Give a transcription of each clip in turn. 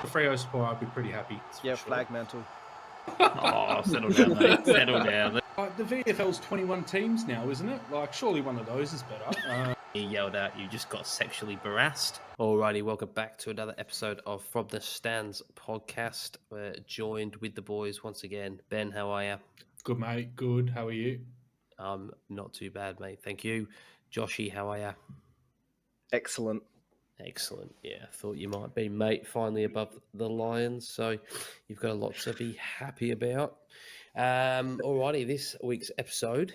a Freo supporter, I'd be pretty happy. Yeah, flag mantle. Oh, settle down, mate. Settle down. The VFL's 21 teams now, isn't it? Like, surely one of those is better. He yelled out, "You just got sexually harassed." Alrighty, welcome back to another episode of From the Stands podcast. We're joined with the boys once again. Ben, how are you? Good, mate. Good. How are you? Not too bad, mate. Thank you. Joshy, how are you? Excellent. Excellent. Yeah, I thought you might be, mate. Finally above the Lions, so you've got a lot to be happy about. Alrighty, this week's episode,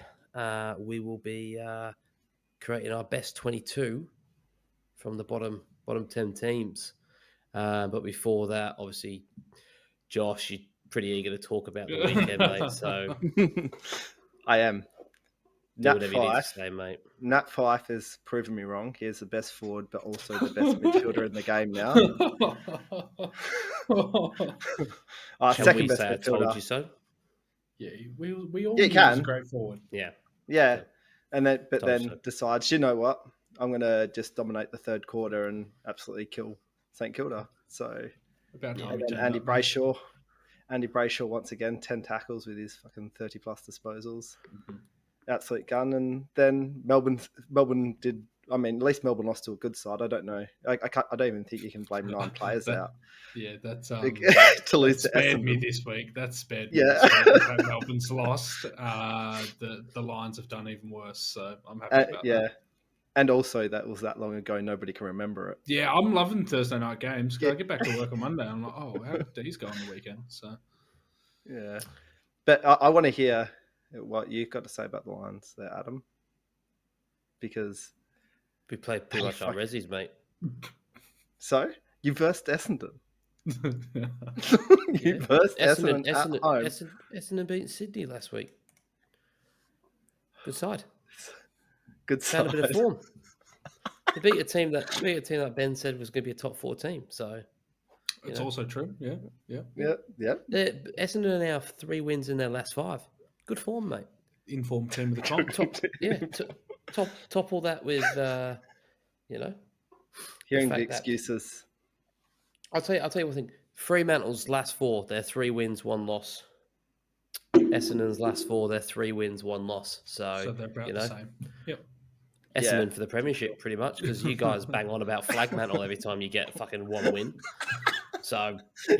we will be creating our best 22 from the bottom 10 teams. But before that, obviously, Josh, you're pretty eager to talk about the weekend, mate. So I am. do whatever you need to say, mate. Nat Fyfe has proven me wrong. He is the best forward, but also the best midfielder in the game now. Shall second we best say I midfielder. told you so? Yeah, we all Yeah, knew he was a great forward. Yeah. Yeah, and then Told so. decides, you know what? I'm going to just dominate the third quarter and absolutely kill St Kilda. So About time and he then turned Andy up, mate. Brayshaw. Andy Brayshaw once again 10 tackles with his fucking 30 plus disposals. Absolute gun. And then Melbourne did. I mean, at least Melbourne lost to a good side. I don't know. I don't even think you can blame 9 players out. Yeah, that's to lose to spared me Essendon. this week. That spared me. Yeah. This week. That Melbourne's lost. The Lions have done even worse. So I'm happy about that. And also that was that long ago. Nobody can remember it. Yeah, I'm loving Thursday night games. Yeah. I get back to work on Monday. I'm like, oh, how did these go on the weekend? So Yeah, but I want to hear what you've got to say about the Lions there, Adam, because We played pretty much our resis, mate. so you versed Essendon. Yeah. You versed Essendon at home. Essendon beat Sydney last week. Good side. Good Found side. a bit of form. They beat a team that Ben said was going to be a top 4 team. So it's also true. Yeah. Yeah. Essendon are now 3 wins in their last 5. Good form, mate. Informed team of the comp. Top all that with Hearing fact the that- excuses. I'll tell you one thing. Fremantle's last 4, they're 3 wins, 1 loss. Essendon's last 4, they're 3 wins, 1 loss. So they're about the same. Yep. Essendon for the premiership, pretty much, because you guys bang on about Flagmantle every time you get fucking 1 win. So There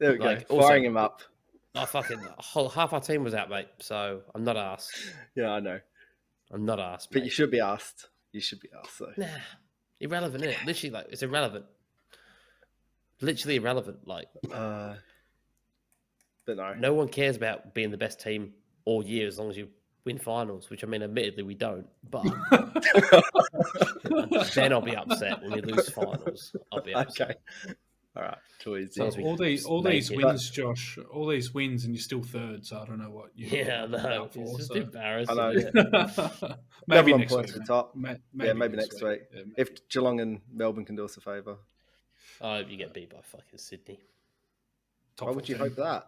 we like, go. also- Firing him up. half our team was out, mate. So I'm not asked. Yeah, I know. I'm not asked, But mate. you should be asked. You should be asked, though. Nah, irrelevant, isn't it? Literally, like, it's irrelevant. Literally irrelevant. Like, But no. no one cares about being the best team all year as long as you win finals, which, I mean, admittedly, we don't. But then I'll be upset when we lose finals. I'll be upset. Okay. All right. Too easy. Sounds all these make it. wins, Josh. All these wins, and you're still third. So I don't know what. Yeah, no, out it's just so. embarrassing. I know. Isn't it? Maybe Level next points week. at the top. Maybe next week. Yeah, maybe. If Geelong and Melbourne can do us a favour. I hope you get beat by fucking Sydney. Top Why would you 14. hope that?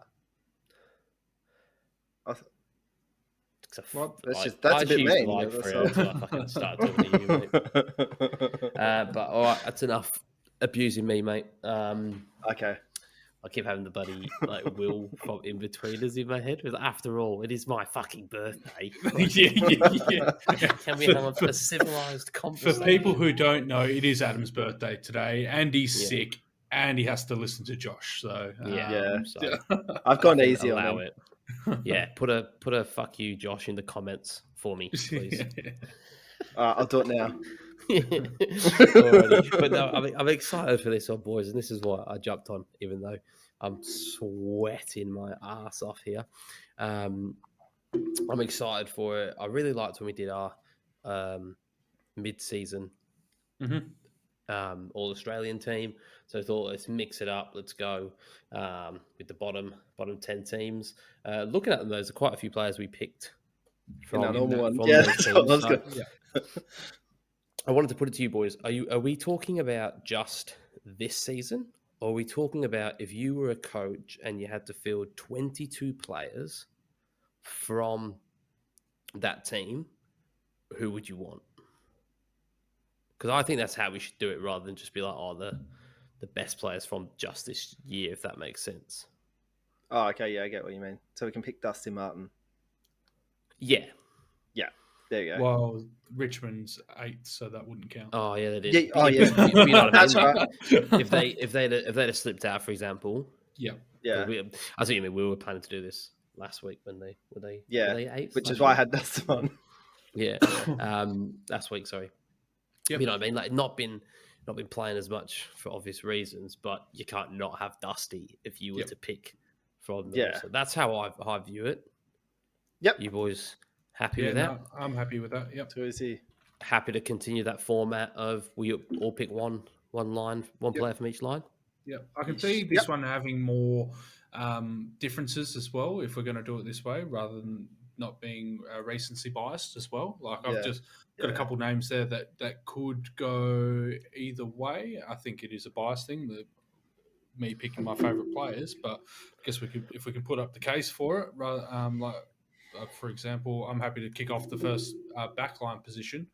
Well, That's a bit mean. Like Yeah, for until I fucking start talking to you, mate. But all right, that's enough abusing me, mate. Okay. I keep having the buddy like Will from in between us in my head. But after all, it is my fucking birthday. yeah. Can we have a civilized conversation? For people who don't know, it is Adam's birthday today, and he's sick, and he has to listen to Josh. So so I've gone I can easy on allow him. it. Yeah, put a fuck you, Josh, in the comments for me, please. I'll do it now. Alrighty. But no, I'm excited for this one, boys, and this is why I jumped on, even though I'm sweating my ass off here. I'm excited for it. I really liked when we did our mid-season All-Australian team. So I thought, let's mix it up. Let's go with the bottom 10 teams. Looking at them, there's quite a few players we picked from, our normal one. from Yeah, those that's teams. what I was So, gonna- I wanted to put it to you, boys. Are we talking about just this season? Or are we talking about if you were a coach and you had to field 22 players from that team, who would you want? Because I think that's how we should do it rather than just be like, oh, the best players from just this year, if that makes sense. Oh, okay, yeah, I get what you mean. So we can pick Dustin Martin. Yeah. Yeah, there you go. Well, Richmond's 8th, so that wouldn't count. Oh yeah, they did. Yeah, oh, yeah. You know what I That's mean? right. If they'd have slipped out, for example. Yeah. Yeah, I think we were planning to do this last week when were they 8th? which is why I had Dustin on. Yeah. Last week, sorry. Yep. You know what I mean? Like not been playing as much for obvious reasons, but you can't not have Dusty if you were to pick from them. Yeah. So that's how I view it. Yep. You boys happy with that? No, I'm happy with that. Yep. Too easy. Happy to continue that format of we all pick one line, one player from each line? Yeah, I can see this one having more differences as well if we're going to do it this way, rather than not being recency biased as well. Like I've just got a couple names there that could go either way. I think it is a bias thing, me picking my favourite players, but I guess if we can put up the case for it, rather for example, I'm happy to kick off the first backline position.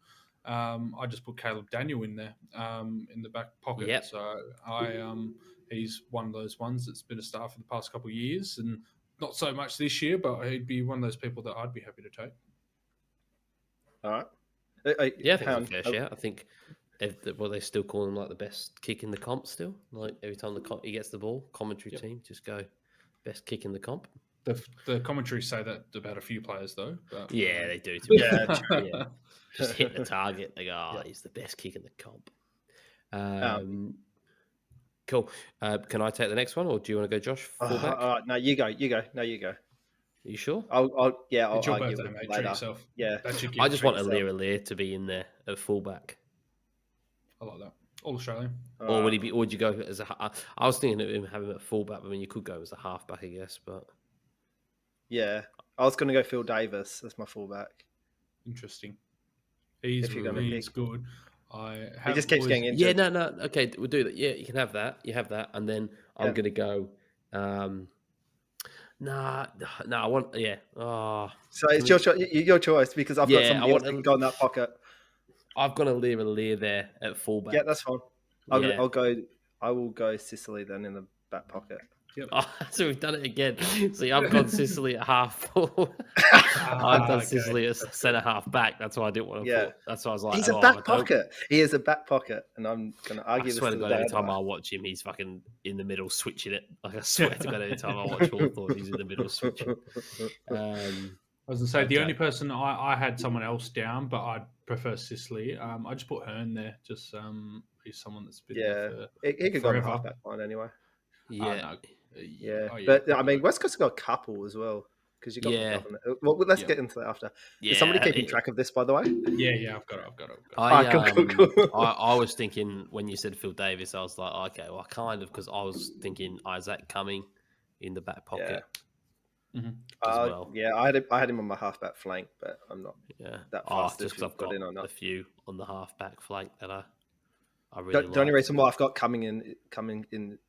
I just put Caleb Daniel in there in the back pocket. Yep. So he's one of those ones that's been a star for the past couple of years, and not so much this year, but he'd be one of those people that I'd be happy to take. All right. I think it's a fair shout. I think they still call him like the best kick in the comp still. Like every time he gets the ball, commentary team just go best kick in the comp. The commentaries say that about a few players though. But, yeah, they do. Just hit the target. They go, he's the best kick in the comp. Cool. Can I take the next one, or do you want to go, Josh? Fullback? No, you go. No, you go. Are you sure? I'll it's your argue birthday, mate. later. Treat yourself. Yeah. I just want Ollie to be in there at fullback. I like that. All Australian. Or would he be? Or would you go as a? I was thinking of him having him at fullback. I mean, you could go as a halfback, I guess. But yeah, I was going to go Phil Davis as my fullback. Interesting. He's good. He just keeps getting injured. Yeah, no. Okay, we'll do that. Yeah, you can have that. You have that, and then I'm going to go. I want. Yeah. Oh, so it's your choice because I've got somebody else to go in that pocket. I've got a Lear there at fullback. Yeah, that's fine. I will go Sicily then in the back pocket. Yep. Oh, so we've done it again. See, I've gone Sicily at half full. I've done Sicily as centre half back. That's why I didn't want to put. That's why I was like, he's a back pocket. He is a back pocket, and I'm going to argue. I swear to God, every time I watch him, he's fucking in the middle switching it. Like I swear to God, every time I watch Hawthorn, he's in the middle switching. I was going to say the only person I had someone else down, but I'd prefer Sicily. I just put Hearn there. Just he's someone that's been he could go on the halfback line anyway. Yeah. But I mean, West Coast has got a couple as well because you got. Well, let's get into that after. Yeah, is somebody keeping track of this, by the way? Yeah, I've got it. Cool. I was thinking when you said Phil Davis, I was like, okay, well, kind of because I was thinking Isaac Cumming in the back pocket. Yeah. As well. Yeah, I had him on my halfback flank, but I'm not that fast. Just because I've got a few on the halfback flank that I really the only reason why I've got coming in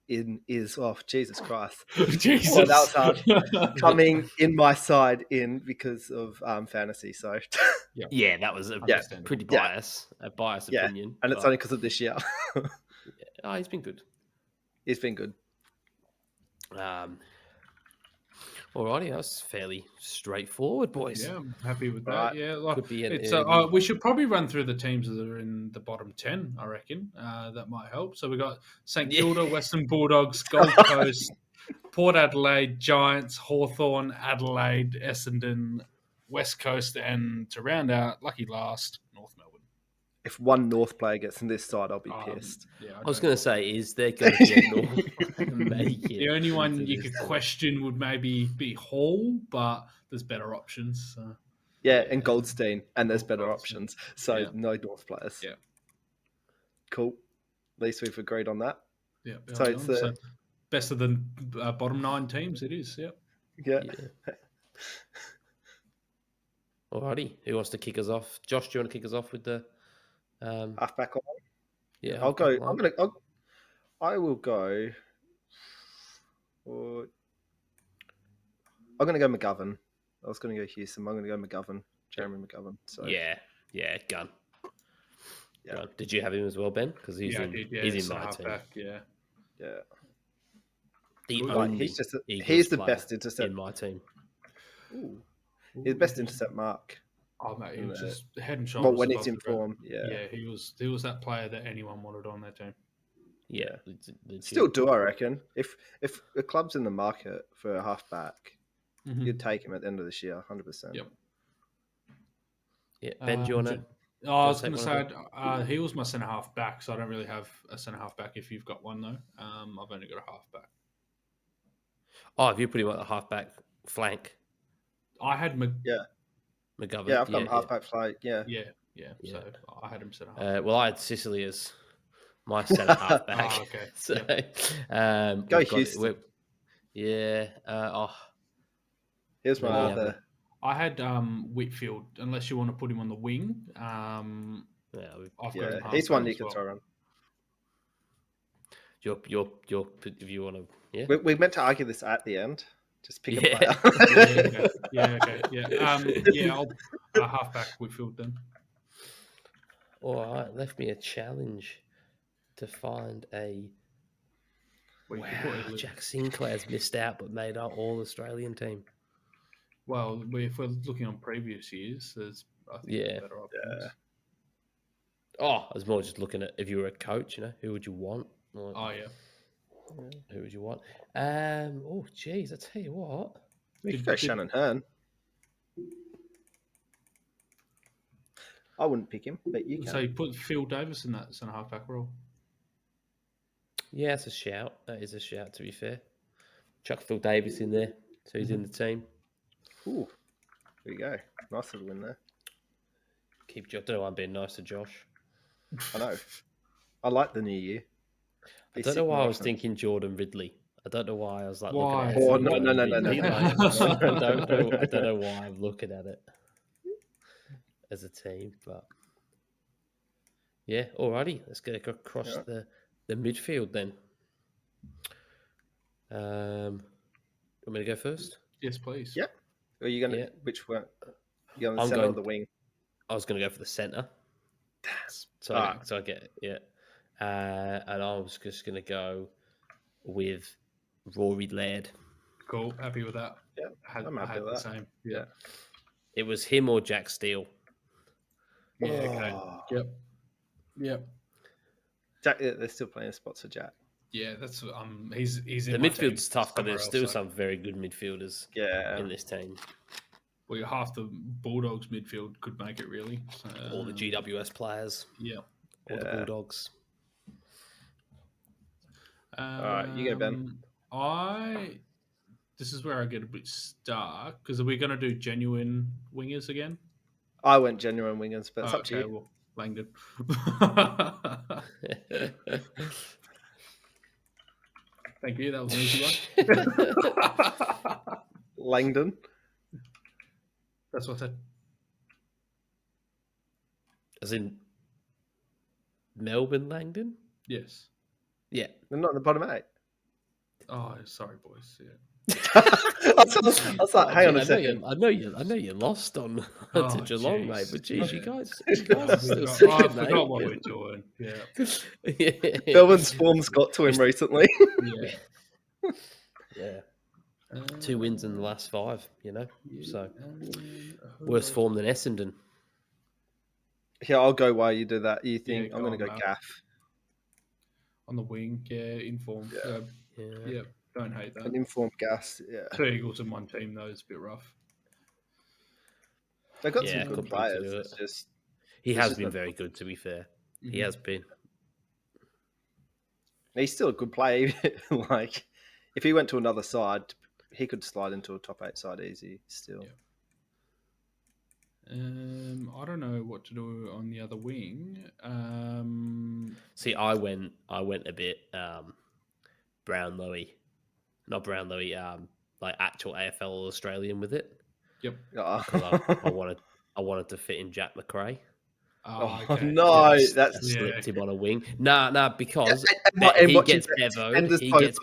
is Jesus Christ. Jesus. Oh, that was hard. Coming in my side in because of fantasy. So that was a pretty biased opinion. And it's only because of this year. He's been good. He's been good. Alrighty, that's fairly straightforward, boys. Yeah, I'm happy with that. Right. Yeah, we should probably run through the teams that are in the bottom 10, I reckon. That might help. So we got St Kilda, Western Bulldogs, Gold Coast, Port Adelaide, Giants, Hawthorn, Adelaide, Essendon, West Coast, and to round out, lucky last, North Melbourne. If one North player gets in this side, I'll be pissed. I was going to say, is there going to be a North make it? The only one you could question would maybe be Hall, but there's better options. So. Yeah, and Goldstein, and there's better options. So no North players. Yeah. Cool. At least we've agreed on that. Yeah. So it's the best of the bottom 9 teams. It is. Yeah. Alrighty, who wants to kick us off? Josh, do you want to kick us off with the halfback line? Yeah, I'll go. I will go. I'm going to go McGovern. I was going to go Houston. I'm going to go McGovern. Jeremy McGovern. So yeah, gun. Yeah. Did you have him as well, Ben? Because he's in my team. Yeah. Yeah. The Good. only He's the player best intercept in my team. Ooh. He's the best intercept mark. Oh mate, he was just head and Well, shoulders when above he's in the form, yeah, he was that player that anyone wanted on their team. Yeah. Still do, I reckon. If a club's in the market for a halfback, you'd take him at the end of this year, 100%. Yep. Yeah. Ben, do you want to? I was going to say he was my centre half back, so I don't really have a centre half back. If you've got one though, I've only got a half back. Oh, have you put him at the half back flank? I had McGovern. Yeah, I've got him half back flank. Yeah. So I had him centre half. Well, I had Sicily as my centre half back. Oh, okay. So, Go Houston. Here's my other. I had Whitfield, unless you want to put him on the wing. I've got him half he's one you can well. throw around. Your if you want to, yeah. We meant to argue this at the end. Just pick a player. I'll half back Whitfield then. All right, left me a challenge to find a. Jack Sinclair's missed out, but made our All-Australian team. Well, if we're looking on previous years, there's better options. Yeah. Oh, I was more just looking at if you were a coach, who would you want? Who would you want? Oh, geez, I tell you what. We could go Shannon Hearn. I wouldn't pick him, but you can. So you put Phil Davis in that centre half back role. Yeah, it's a shout. That is a shout, to be fair. Chuck Phil Davis in there, so he's in the team. Ooh, there you go. Nice little win there. I don't know why I'm being nice to Josh. I know. I like the new year. I don't know why I was thinking Jordan Ridley. I don't know why I was like looking at it. Oh, no. I don't know why I'm looking at it as a team, but yeah, alrighty. Let's get across the midfield then. Want me to go first? Yes, please. Yeah. Are you going to which one? You on the centre or the wing? I was going to go for the centre. So I get it. And I was just going to go with Rory Laird. Cool. Happy with that. Yeah, I'm happy with that. Same. Yeah. It was him or Jack Steele. Yeah. Okay. Yep. Jack, they're still playing spots for Jack. Yeah, that's he's the midfield's tough, but there's still some very good midfielders. in this team. Well, half the Bulldogs midfield could make it really. So, all the GWS players. Yeah. All the Bulldogs. All right, you go, Ben. This is where I get a bit stuck because are we going to do genuine wingers again? I went genuine wingers, but it's up to you. Well, Langdon. Thank you. That was an easy one. Langdon. That's what I said. As in Melbourne Langdon? Yes. Yeah. They're not in the bottom 8. Oh, sorry, boys. Yeah. I was like, hang on a second. I know you lost on to Geelong, mate. But geez, you guys still I forgot what we're doing. Yeah. Melbourne's form's got to him recently. Yeah. 2 wins in the last 5. So worse form than Essendon. Yeah, I'll go while you do that. You think I'm going to go Gaff on the wing? Yeah, informed. Yeah. Don't hate that. An informed Gas, 2 Eagles in one team, though, is a bit rough. They've got some good players. It's just, he has been very good, to be fair. Mm-hmm. He has been. He's still a good player. Like, if he went to another side, he could slide into a top 8 side easy still. Yeah. I don't know what to do on the other wing. See, I went a bit Brownlowy. Not Brownlowy, like actual AFL Australian with it. Yep. I wanted to fit in Jack McRae. Oh, okay. No, that's slipped him on a wing. Nah, because he gets bevoed.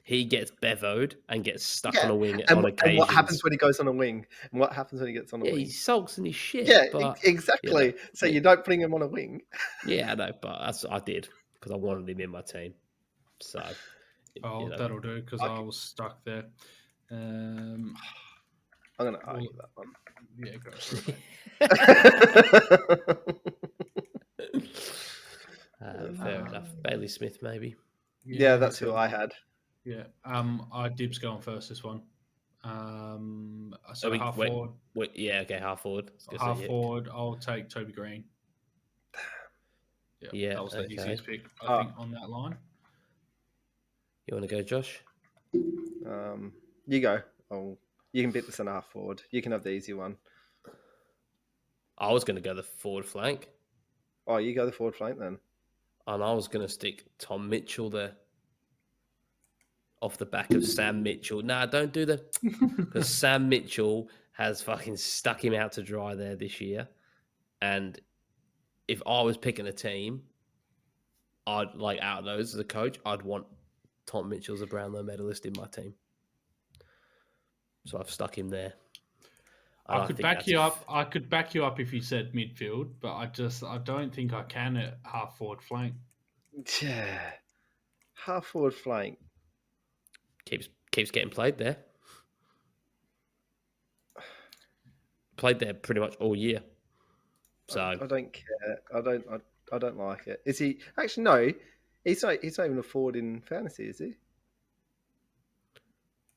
He gets bevoed and gets stuck on a wing on occasions. And what happens when he goes on a wing? And what happens when he gets on a wing? He sulks and he's shit. Yeah, but, exactly. So you don't put him on a wing. Yeah, I know, but I did because I wanted him in my team. So, that'll do because I was stuck there. I'm going to argue that one. Yeah, go for it, mate. Fair enough. Bailey Smith, maybe. Yeah, that's who I had. Yeah. I dibs going first this one. So half forward. Half forward. Half forward, I'll take Toby Green. Yeah, that was the easiest pick, I think, on that line. You want to go, Josh? You go. You can pick the centre half forward. You can have the easy one. I was going to go the forward flank. Oh, you go the forward flank then. And I was going to stick Tom Mitchell there. Off the back of Sam Mitchell. Nah, don't do that. Because Sam Mitchell has fucking stuck him out to dry there this year. And if I was picking a team, I'd like out of those as a coach, I'd want Tom Mitchell as a Brownlow medalist in my team. So I've stuck him there. I could back you up. I could back you up if you said midfield, but I don't think I can at half forward flank. Yeah, half forward flank keeps getting played there. Played there pretty much all year. So I don't care. I don't like it. Is he actually? No, he's not even a forward in fantasy, is he?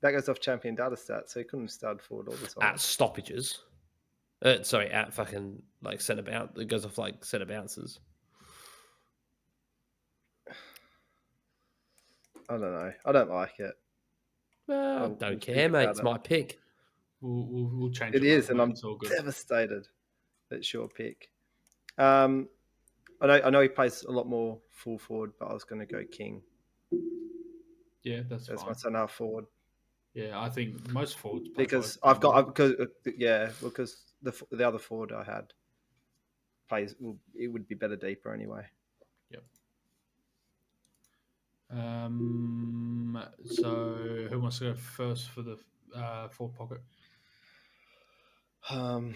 That goes off champion data stats, so he couldn't have started forward all the time. At stoppages. At fucking like centre bounce. It goes off like centre bounces. I don't know. I don't like it. I don't care, mate. It's my pick. We'll change it. It is, and I'm devastated that it's your pick. I know he plays a lot more full forward, but I was going to go King. Yeah, that's my centre half forward. Yeah, I think most forwards because the other forward I had plays. It would be better deeper anyway. Yep. So who wants to go first for the forward pocket? I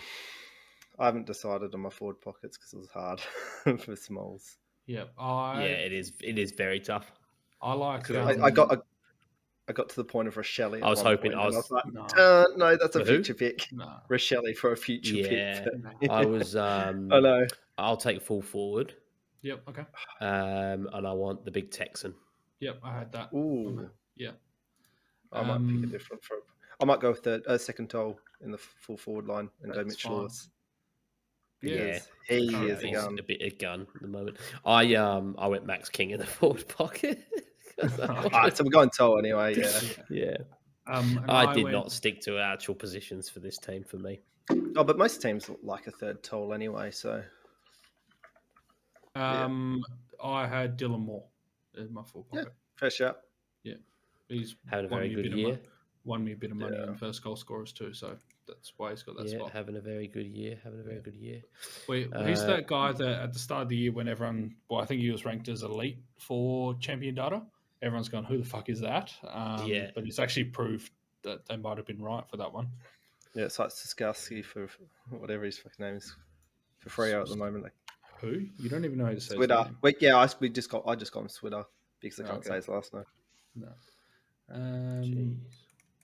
haven't decided on my forward pockets because it was hard for Smalls. Yeah, it is very tough. I like. I got to the point of Rochelle. I was hoping. I was like, no, that's a future pick. No. Rochelle for a future pick. I was. I know. I'll take full forward. Yep. Okay. And I want the big Texan. Yep, I had that. Ooh. Yeah. I might pick a different. I might go with the second toll in the full forward line and go Mitch Lewis. Yeah, he is a gun. A bit of gun at the moment. I went Max King in the forward pocket. Alright, so we're going toll anyway. Yeah. I did not stick to actual positions for this team for me. Oh, but most teams like a third toll anyway. So. I had Dylan Moore in my full pocket. Yeah, fair shot. Yeah, he's having a very good year. Won me a bit of money on first goal scorers too, so that's why he's got that spot. Having a very good year. He's that guy that at the start of the year when everyone, I think he was ranked as elite for champion data. Everyone's going, who the fuck is that? But it's actually proved that they might have been right for that one. Yeah, it's like Siskowski for whatever his fucking name is for Freo at the moment. Who? You don't even know how to say Switter. His name. I just got him Switter because I can't say his last name. No.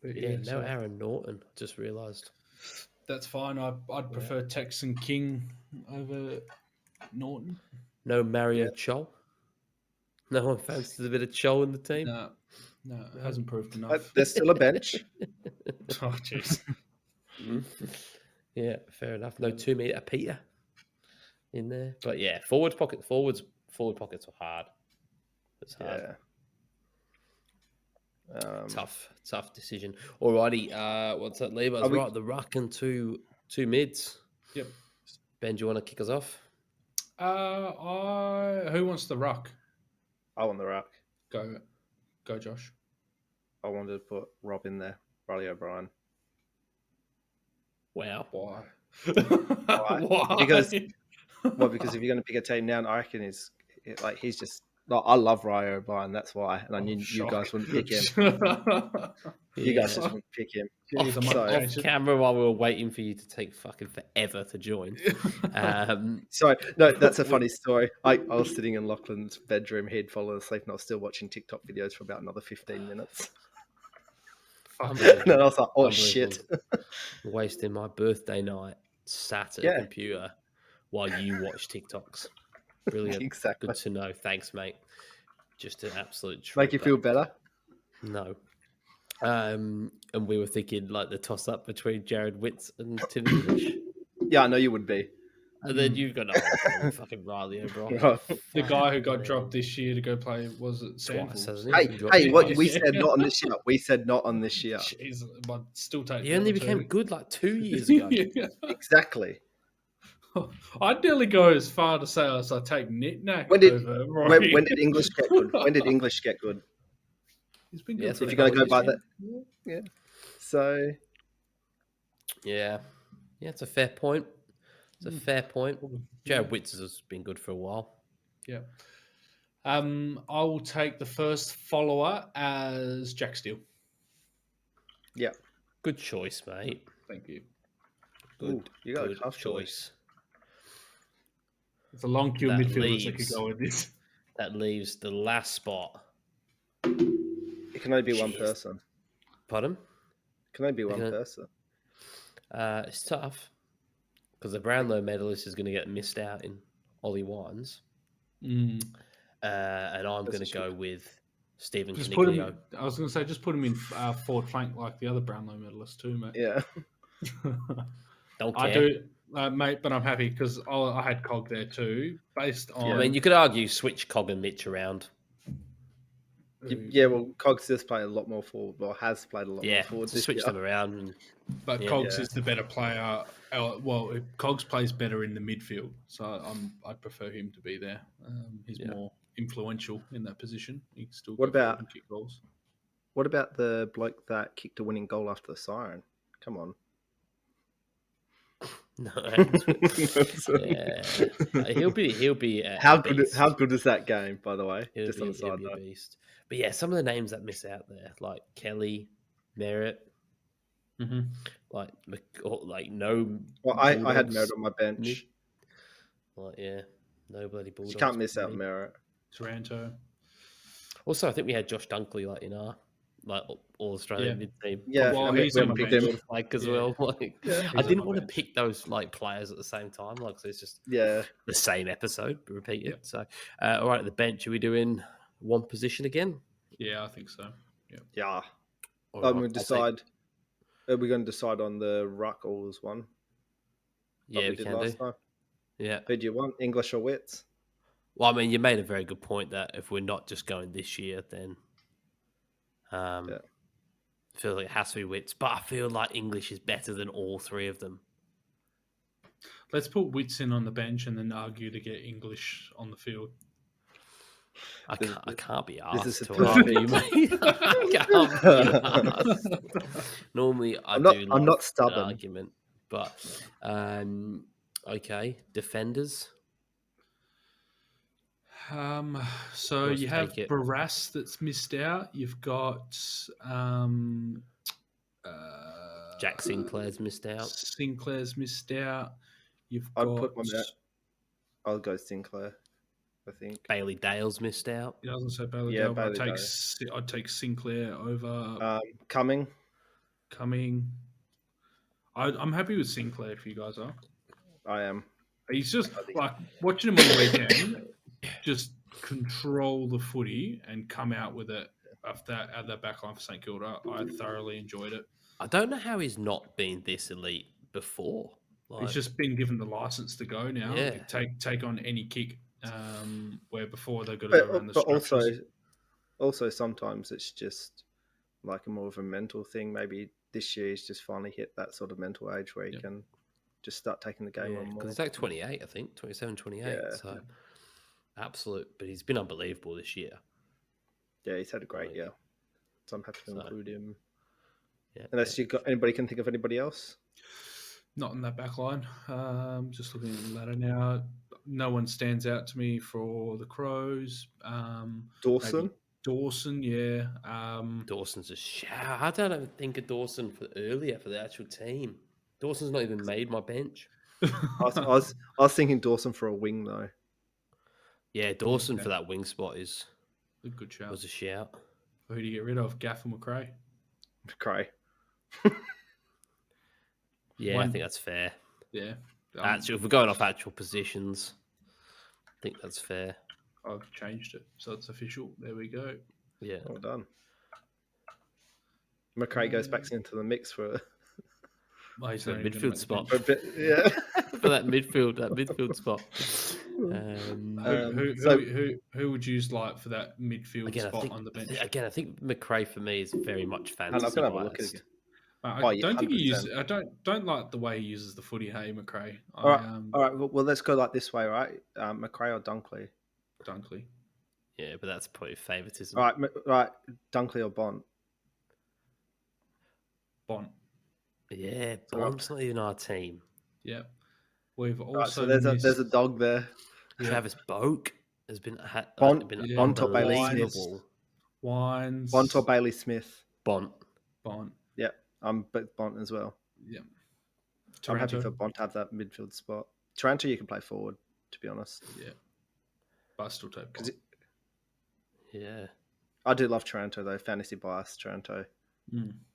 No Aaron Norton. Just realised. That's fine. I'd prefer Texan King over Norton. No Mario Chol. No one fancies a bit of Chol in the team. No, it hasn't proved enough. There's still a bench. Oh jeez. Yeah, fair enough. No 2 meter Peter in there, but forward pockets are hard. It's hard. Yeah. Tough decision. Alrighty, what's that leave us? Right, the ruck and two mids. Yep. Ben, do you want to kick us off? Who wants the ruck? I want the ruck. Go, Josh. I wanted to put Rob in there. Riley O'Brien. Wow. Why? Why? Because if you're going to pick a team now, I reckon he's just. I love Riley O'Brien. That's why, and I knew you guys wouldn't pick him. You guys just wouldn't pick him. Off camera while we were waiting for you to take fucking forever to join. Sorry, no, that's a funny story. I was sitting in Lachlan's bedroom. He'd fallen asleep, and I was still watching TikTok videos for about another 15 minutes. And then I was like, "Oh shit!" Wasting my birthday night sat at a computer while you watch TikToks. Brilliant. Exactly. Good to know. Thanks, mate. Just an absolute trooper. Make you feel better? No. And we were thinking like the toss up between Jared Witts and Tim English. Yeah, I know you would be. And then you've got fucking Riley O'Brien. The guy who got dropped this year to go play, was it Sandford? Hey, what we said not on this year. We said not on this year. Jeez, but still take. He only became good like 2 years ago. Exactly. I'd nearly go as far to say I take Knick-Knack when did English get good? When did English get good? He's been good. If you're going to go by that, yeah. So, yeah, it's a fair point. It's a fair point. Jared Witts has been good for a while. Yeah. I will take the first follower as Jack Steele. Yeah. Good choice, mate. Thank you. Good. You got a tough choice. It's a long queue of midfielders that could go with this. That leaves the last spot. It can only be one person. Pardon? It can only be one person. It's tough because the Brownlow medalist is going to get missed out in Ollie Wines. And I'm going to go with Stephen Caniglio. I was going to say, just put him in forward flank like the other Brownlow medalist too, mate. Yeah. Don't care. I do, mate, but I'm happy because I had Cog there too, based on... I mean, you could argue switch Cog and Mitch around. Yeah, well, Cogs does play a lot more forward, or has played a lot more forward. Switch them around. But Cogs is the better player. Well, Cogs plays better in the midfield, so I'd prefer him to be there. He's more influential in that position. He can still kick goals. What about the bloke that kicked a winning goal after the siren? Come on. No, he'll be. How good is that game? By the way, just on the side note. But yeah, some of the names that miss out there, like Kelly, Merritt, like no. Well, I had Merritt on my bench. No bloody Bulldogs. You can't miss out Merritt. Taranto. Also, I think we had Josh Dunkley in our all Australian mid team. Yeah, well, he's on picked him as well. I didn't want to pick those players at the same time, so it's just the same episode repeated. Yeah. So, all right, at the bench, are we doing one position again? Yeah, I think so. Yeah. I'm going to decide. Are we going to decide on the ruck alls one? Yeah, we can do. Time? Yeah. Who do you want, English or Witts? Well, I mean, you made a very good point that if we're not just going this year, then I feel like it has to be Witts, but I feel like English is better than all three of them. Let's put Witts in on the bench and then argue to get English on the field. I can't be asked to argue, mate. I can't be asked. Normally, I'm not stubborn. Argument, but okay, defenders. So you have Barras that's missed out. You've got Jack Sinclair's missed out. You've got... I'll go Sinclair, I think. Bailey Dale's missed out. Yeah, I was going to say Bailey Dale. I'd take Sinclair over... Cumming. I'm happy with Sinclair if you guys are. I am. He's just watching him on the weekend... just control the footy and come out with it at that back line for St Kilda. I thoroughly enjoyed it. I don't know how he's not been this elite before. He's just been given the license to go now. Yeah. Take on any kick where before they've got to go around the structures. Also sometimes it's just like a more of a mental thing. Maybe this year he's just finally hit that sort of mental age where he can just start taking the game on more. Because he's 28, I think, 27, 28. Yeah. So absolute, but he's been unbelievable this year. Yeah, he's had a great year. So I'm happy to include him. Yeah, unless you got anybody can think of anybody else? Not in that back line. Just looking at the ladder now. No one stands out to me for the Crows. Dawson? Dawson, yeah. Dawson's a shout. I don't even think of Dawson for the actual team. Dawson's not even made my bench. I was thinking Dawson for a wing though. Yeah, Dawson for that wing spot is a good shout. Was a shout. Who do you get rid of? Gaff or McRae? McRae. Yeah, I think that's fair. Yeah. Actually, if we're going off actual positions, I think that's fair. I've changed it, so it's official. There we go. Yeah. Well done. McRae goes back into the mix for that midfield spot. Yeah. For that midfield spot. Who would you like for that midfield spot on the bench? Again, I think McRae for me is very much fantasy. I'm gonna have a look at it. I don't think he uses. I don't like the way he uses the footy. Hey, McRae. All right. Well, let's go like this way, right? McRae or Dunkley? Dunkley. Yeah, but that's probably favoritism. All right. Dunkley or Bont? Bont. Yeah, Bont's not even our team. Yeah, we've also. Right, so there's a dog there. Yeah. Travis Boak has been Bont or Bailey Smith. Wines. Bont or Bailey Smith. Bont. Yeah, I'm Bont as well. Yeah, I'm happy for Bont to have that midfield spot. Taranto, you can play forward, to be honest. Yeah, but I still take Bont. Yeah, I do love Taranto though. Fantasy bias, Taranto.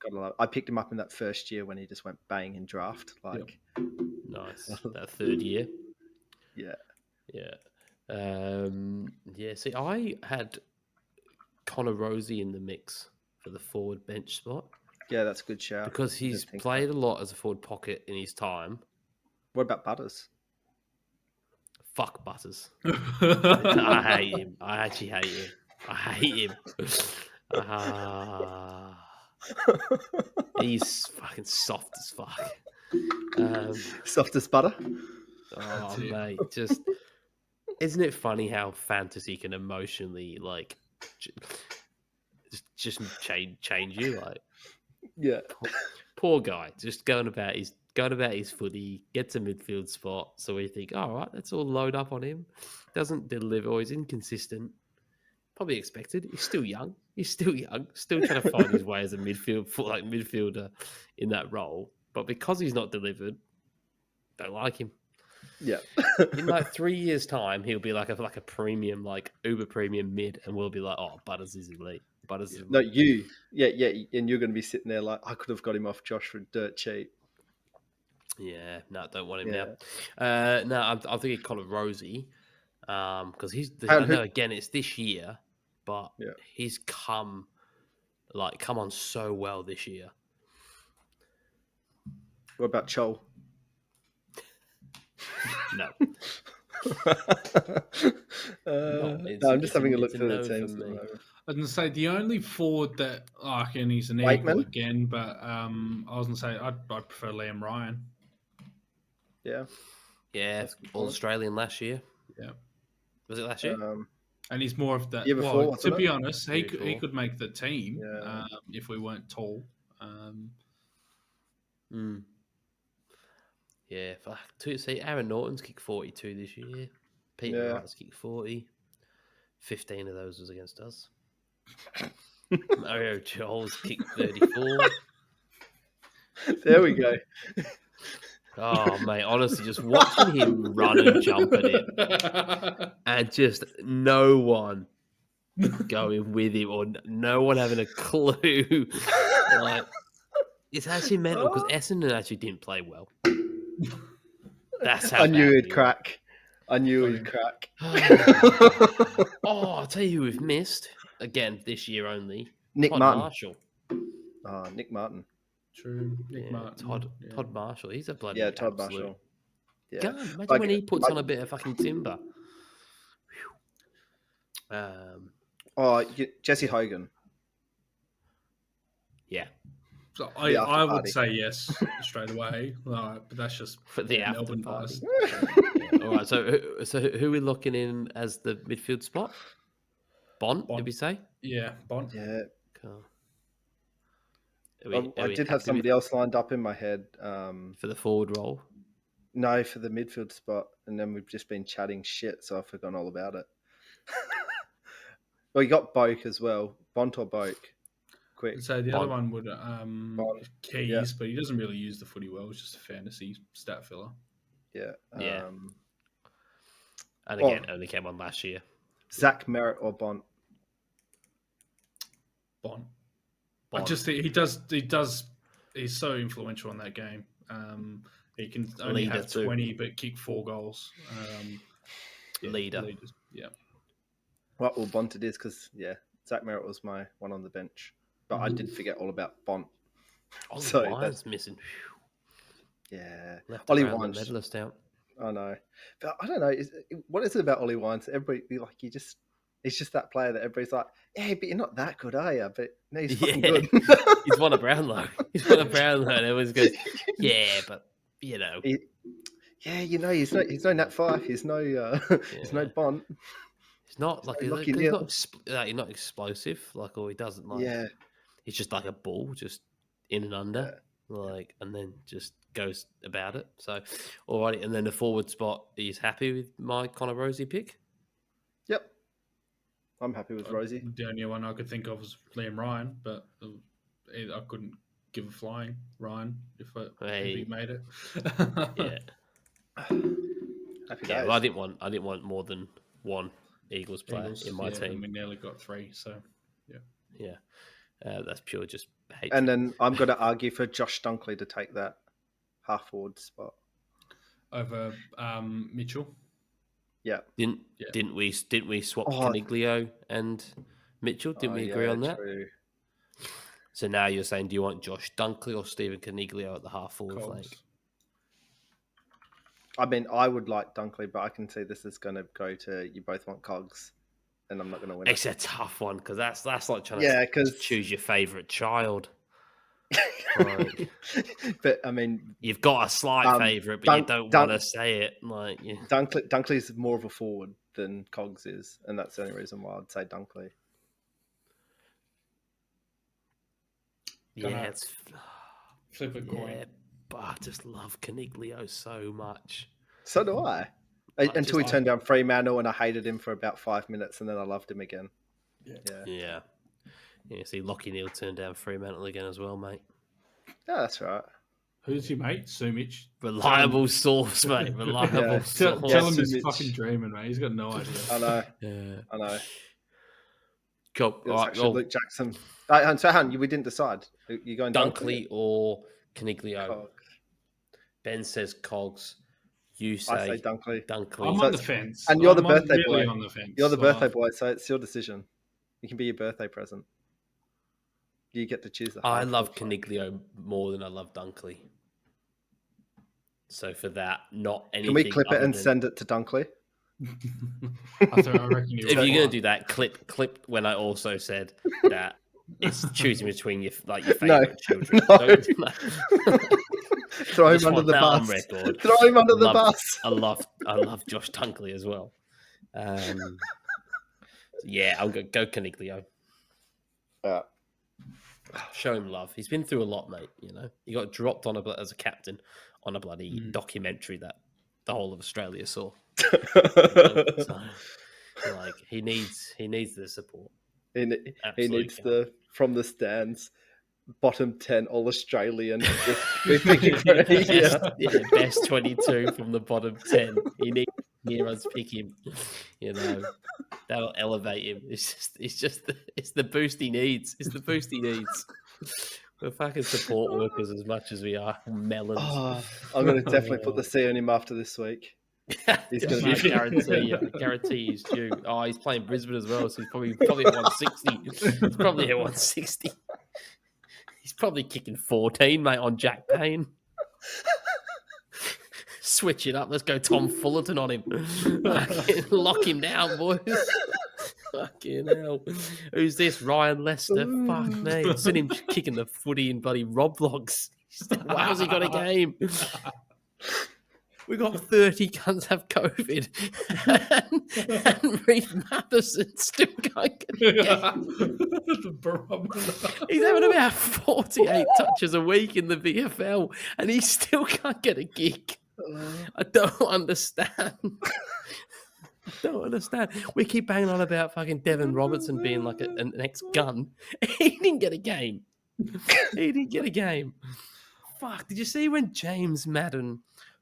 Gotta love. I picked him up in that first year when he just went bang in draft. Nice. That third year. Yeah. See, I had Connor Rosie in the mix for the forward bench spot. Yeah, that's a good shout. Because he's played a lot as a forward pocket in his time. What about Butters? Fuck Butters. I hate him. I actually hate him. I hate him. He's fucking soft as fuck. Soft as butter? Oh, mate. Just, isn't it funny how fantasy can emotionally, just change you? Yeah. Poor guy. Just going about his footy, gets a midfield spot. So we think, all right, let's all load up on him. Doesn't deliver, or he's inconsistent. Probably expected. He's still young. Still trying to find his way as a midfielder in that role. But because he's not delivered, don't like him. Yeah. In 3 years' time, he'll be like a premium, uber premium mid, and we'll be like, oh, Butters is elite. No, you. Yeah, and you're going to be sitting there like, I could have got him off Josh for dirt cheap. Yeah, no, don't want him now. No, I'm thinking Connor Rosie, because I know again it's this year, but he's come on so well this year. What about Chol? No. I'm just having a look through the teams. I was going to say the only forward that and he's an eagle again, but I was going to say I'd prefer Liam Ryan. Yeah, All Australian last year. Yeah, was it last year? And he's more of that. Before, to be honest, he could make the team if we weren't tall. Yeah, Aaron Norton's kicked 42 this year. Peter Wright's kicked 40. 15 of those was against us. Mario Joel's kicked 34. There we go. Oh, mate, honestly, just watching him run and jump at it and just no one going with him or no one having a clue. It's actually mental because Essendon actually didn't play well. That's how I knew he'd crack. I'll tell you who we've missed again this year only. Nick Todd Martin. Marshall. Oh, Nick Martin. True. Nick Martin. Todd Marshall. He's a bloody Todd Marshall. Yeah. God, imagine when he puts on a bit of fucking timber. Jesse Hogan. Yeah. So I would say yes straight away, but that's just for the Melbourne party. All right, so who are we looking in as the midfield spot? Bont, did we say? Yeah, Bont. Yeah. Cool. I did have somebody else lined up in my head. For the forward role? No, for the midfield spot. And then we've just been chatting shit, so I've forgotten all about it. Well, you got Boak as well. Bont or Boak? Quick. So the other one would Keys, yeah. but he doesn't really use the footy well. It's just a fantasy stat filler. Yeah. And again, only came on last year. Zach Merritt or Bont? Bont. I just think he does. He's so influential in that game. He can only have 20, but kick 4 goals. Leader. Yeah. Well, Bont it is because Zach Merritt was my one on the bench, but I did forget all about Bont. Ollie Wine's missing. Yeah, Left Ollie Wine's medalist out. I know, but I don't know. What is it about Ollie Wines? Everybody he's just that player that everybody's like, yeah, but you're not that good, are you? But no, he's fucking good. He's won a Brownlow. And everyone's goes, yeah, but you know. He's no Nat Fife. He's no he's no Bont. He's not like he's not explosive, like, or he doesn't like. Yeah, he's just like a ball, just in and under, and then just goes about it. So, alrighty, and then the forward spot. He's happy with my Connor Rosie pick. Yep, I'm happy with Rosie. The only one I could think of was Liam Ryan, but I couldn't give a flying Ryan if he made it. Yeah. Happy days. Well, I didn't want more than one Eagles player in my team. And we nearly got 3, so yeah. That's pure just hate. And then I'm going to argue for Josh Dunkley to take that half forward spot over Mitchell. Yeah. Didn't we swap Caniglio and Mitchell? Didn't we agree on that? True. So now you're saying, do you want Josh Dunkley or Stephen Caniglio at the half forward flank? I mean, I would like Dunkley, but I can see this is going to go to you both want Cogs, and I'm not going to win. It's a tough one because that's like trying to choose your favourite child. Right. But I mean, you've got a slight favourite, but you don't want to say it. Like Dunkley's more of a forward than Cogs is, and that's the only reason why I'd say Dunkley. Yeah, it's flip a coin. Yeah, but I just love Caniglio so much. So do I. Until he turned down Fremantle, and I hated him for about 5 minutes, and then I loved him again. Yeah. See, Lockie Neal turned down Fremantle again as well, mate. Yeah, that's right. Who's your mate? Sumich. Reliable source, mate. Reliable source. Tell him he's fucking dreaming, mate. He's got no idea. I know. Yeah. I know. Cool. It was actually Luke Jackson. So, we didn't decide. You going Dunkley or Caniglio? Cogs. Ben says Cogs. You say I say Dunkley. I'm on the fence. And you're the birthday boy. On the fence. You're the birthday boy, so it's your decision. You can be your birthday present. You get to choose the. I love Caniglio more than I love Dunkley. So for that, not anything. Can we clip it and send it to Dunkley? I reckon if you're going to do that, clip when I also said that it's choosing between your favourite children. No. Throw him under the bus. Throw him under the bus. I love Josh Dunkley as well. Yeah, I'll go Caniglio. Show him love. He's been through a lot, mate. You know, he got dropped as a captain on a bloody documentary that the whole of Australia saw. So, he needs the support. He needs from the stands. Bottom 10 All Australian. Best 22 from the bottom 10. He needs to hear us pick him. You know, that'll elevate him. It's the boost he needs. It's the boost he needs. We're fucking support workers as much as we are melons. I'm going to definitely put the C on him after this week. He's going to guarantee he's due. Oh, he's playing Brisbane as well, so he's probably at 160. He's probably at 160. He's probably kicking 14, mate, on Jack Payne. Switch it up. Let's go Tom Fullerton on him. Lock him down, boys. Fucking hell. Who's this? Ryan Lester? Fuck me. Seen him kicking the footy in bloody Roblox. How's he got a game? We got 30 cunts have COVID, and Reece Matheson still can't get a game. He's having about 48 touches a week in the VFL, and he still can't get a gig. I don't understand. Don't understand. We keep banging on about fucking Devin Robertson being like an ex-gun. He didn't get a game. He didn't get a game. Fuck, did you see when James Madden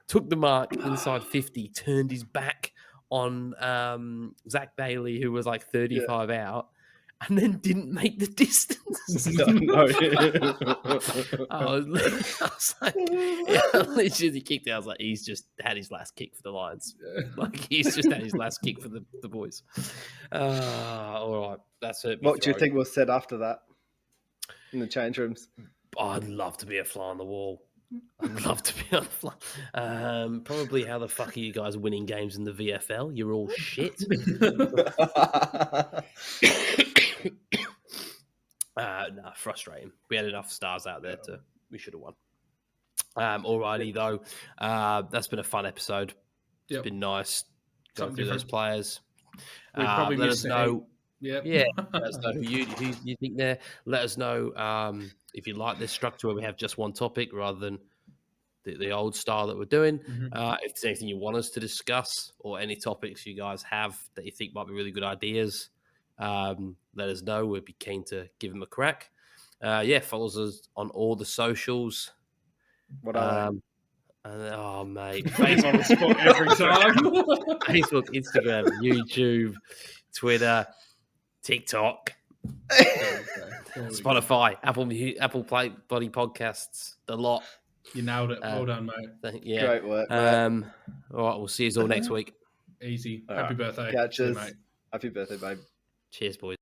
took the mark inside 50, turned his back on Zach Bailey, who was like 35 out, and then didn't make the distance? I was like, literally kicked out. I was like, he's just had his last kick for the Lions. Like, he's just had his last kick for the boys. All right, that's it. What do you think was said after that in the change rooms? I'd love to be a fly on the wall. I'd love to be a fly. Probably how the fuck are you guys winning games in the VFL? You're all shit. Nah, frustrating. We had enough stars out there we should have won. Alrighty though. That's been a fun episode. It's been nice going through those players. We probably let us know. Yeah. Let us know who you think there. Let us know if you like this structure where we have just one topic rather than the old style that we're doing. If there's anything you want us to discuss or any topics you guys have that you think might be really good ideas, let us know. We'd be keen to give them a crack. Follow us on all the socials. What are oh, mate. Face on the spot every time. Facebook, Instagram, YouTube, Twitter, TikTok, Spotify, Apple Play Body Podcasts, the lot. You nailed it. Well done, mate. Yeah. Great work. All right, we'll see you all next week. Easy. Happy birthday. Catches. Mate. Happy birthday, babe. Cheers, boys.